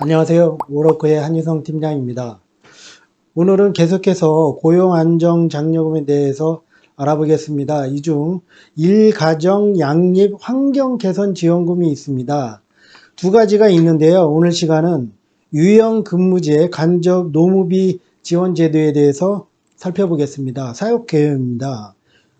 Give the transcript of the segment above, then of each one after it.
안녕하세요. 워로크의 한유성 팀장입니다. 오늘은 계속해서 고용안정장려금에 대해서 알아보겠습니다. 이 중 1가정 양립 환경개선지원금이 있습니다. 두 가지가 있는데요. 오늘 시간은 유형근무제 간접 노무비 지원제도에 대해서 살펴보겠습니다. 사용개요입니다.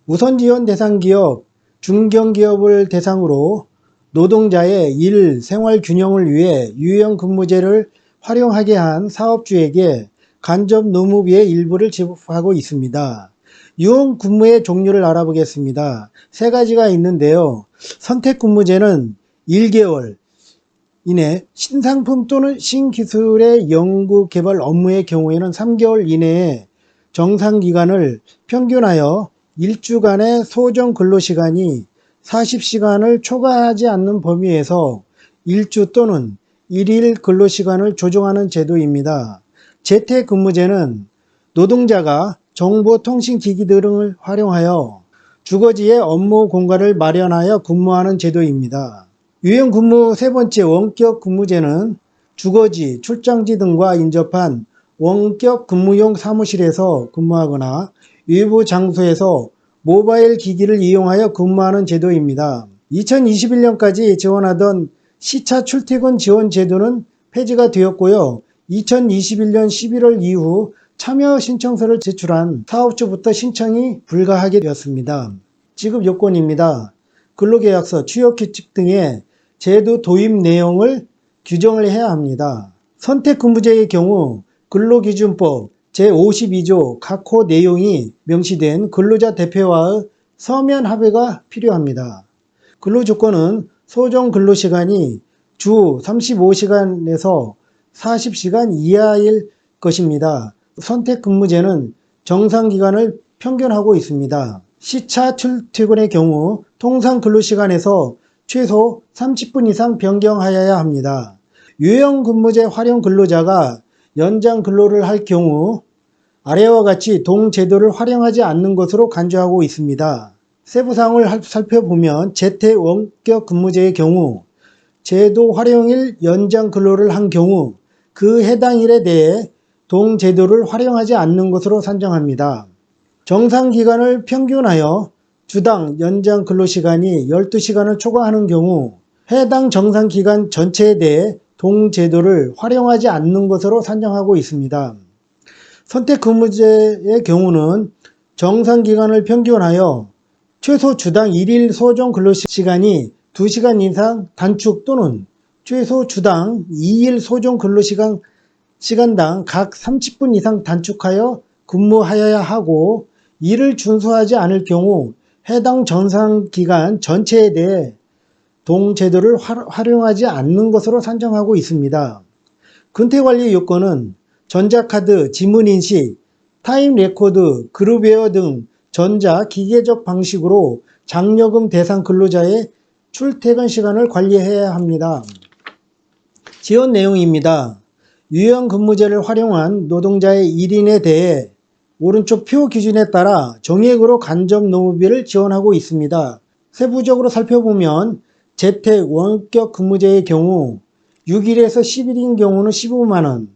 우선지원 대상 기업, 중견기업을 대상으로 노동자의 일, 생활 균형을 위해 유형근무제를 활용하게 한 사업주에게 간접 노무비의 일부를 지급하고 있습니다. 유형근무의 종류를 알아보겠습니다. 세 가지가 있는데요. 선택근무제는 1개월 이내, 신상품 또는 신기술의 연구 개발 업무의 경우에는 3개월 이내에 정상기간을 평균하여 1주간의 소정 근로시간이 40시간을 초과하지 않는 범위에서 1주 또는 1일 근로시간을 조정하는 제도입니다. 재택근무제는 노동자가 정보통신기기 등을 활용하여 주거지에 업무 공간을 마련하여 근무하는 제도입니다. 유형근무 세 번째 원격근무제는 주거지, 출장지 등과 인접한 원격 근무용 사무실에서 근무하거나 일부 장소에서 모바일 기기를 이용하여 근무하는 제도입니다. 2021년까지 지원하던 시차 출퇴근 지원 제도는 폐지가 되었고요. 2021년 11월 이후 참여 신청서를 제출한 사업주부터 신청이 불가하게 되었습니다. 지급 요건입니다. 근로계약서, 취업규칙 등의 제도 도입 내용을 규정을 해야 합니다. 선택근무제의 경우 근로기준법 제52조 각 호 내용이 명시된 근로자 대표와의 서면 합의가 필요합니다. 근로조건은 소정 근로시간이 주 35시간에서 40시간 이하일 것입니다. 선택근무제는 정상기간을 평균하고 있습니다. 시차 출퇴근의 경우 통상 근로시간에서 최소 30분 이상 변경하여야 합니다. 유형근무제 활용 근로자가 연장 근로를 할 경우 아래와 같이 동제도를 활용하지 않는 것으로 간주하고 있습니다. 세부사항을 살펴보면 재택 원격 근무제의 경우 제도 활용일 연장 근로를 한 경우 그 해당 일에 대해 동제도를 활용하지 않는 것으로 산정합니다. 정상기간을 평균하여 주당 연장 근로시간이 12시간을 초과하는 경우 해당 정상기간 전체에 대해 동제도를 활용하지 않는 것으로 산정하고 있습니다. 선택근무제의 경우는 정상기간을 평균하여 최소 주당 1일 소정 근로시간이 2시간 이상 단축 또는 최소 주당 2일 소정 근로시간당 각 30분 이상 단축하여 근무하여야 하고 이를 준수하지 않을 경우 해당 정상기간 전체에 대해 동제도를 활용하지 않는 것으로 산정하고 있습니다. 근태관리 요건은 전자카드, 지문인식, 타임레코드, 그룹웨어 등 전자기계적 방식으로 장려금 대상 근로자의 출퇴근 시간을 관리해야 합니다. 지원 내용입니다. 유형근무제를 활용한 노동자의 1인에 대해 오른쪽 표 기준에 따라 정액으로 간접 노무비를 지원하고 있습니다. 세부적으로 살펴보면 재택 원격 근무제의 경우 6일에서 10일인 경우는 15만원,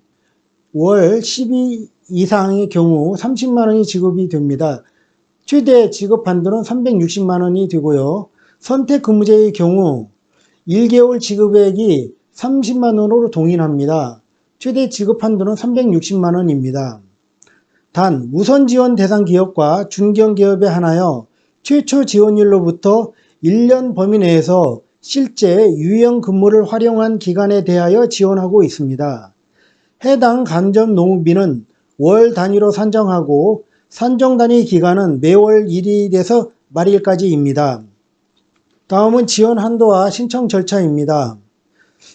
월 12 이상의 경우 30만원이 지급이 됩니다. 최대 지급 한도는 360만원이 되고요. 선택근무제의 경우 1개월 지급액이 30만원으로 동일합니다. 최대 지급 한도는 360만원입니다. 단 우선 지원 대상 기업과 중견기업에 한하여 최초 지원일로부터 1년 범위 내에서 실제 유형근무를 활용한 기간에 대하여 지원하고 있습니다. 해당 간접 노무비는 월 단위로 산정하고 산정 단위 기간은 매월 1일에서 말일까지입니다. 다음은 지원 한도와 신청 절차입니다.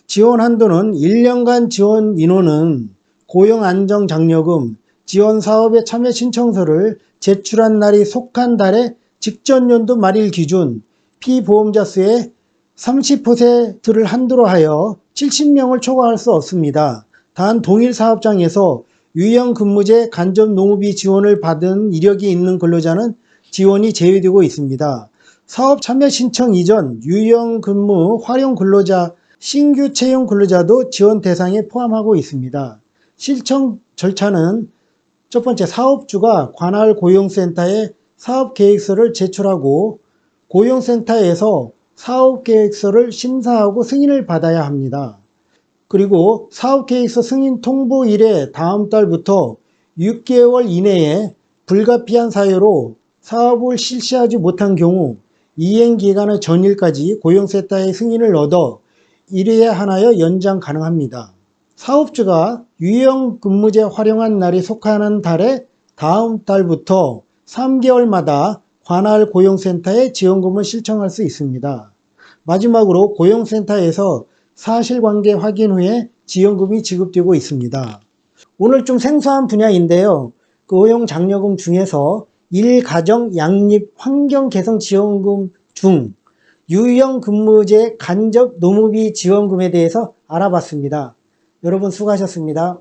지원 한도는 1년간 지원 인원은 고용안정장려금 지원사업에 참여 신청서를 제출한 날이 속한 달의 직전 연도 말일 기준 피보험자 수의 30%를 한도로 하여 70명을 초과할 수 없습니다. 단 동일 사업장에서 유형근무제 간접 노무비 지원을 받은 이력이 있는 근로자는 지원이 제외되고 있습니다. 사업 참여 신청 이전 유형근무 활용 근로자 신규 채용 근로자도 지원 대상에 포함하고 있습니다. 신청 절차는 첫 번째, 사업주가 관할 고용센터에 사업계획서를 제출하고 고용센터에서 사업계획서를 심사하고 승인을 받아야 합니다. 그리고 사업계획서 승인 통보일에 다음 달부터 6개월 이내에 불가피한 사유로 사업을 실시하지 못한 경우 이행기간의 전일까지 고용센터의 승인을 얻어 1회에 한하여 연장 가능합니다. 사업주가 유형근무제 활용한 날이 속하는 달에 다음 달부터 3개월마다 관할 고용센터에 지원금을 신청할 수 있습니다. 마지막으로 고용센터에서 사실관계 확인 후에 지원금이 지급되고 있습니다. 오늘 좀 생소한 분야인데요. 고용장려금 중에서 일가정 양립 환경개선 지원금 중 유형근무제 간접 노무비 지원금에 대해서 알아봤습니다. 여러분 수고하셨습니다.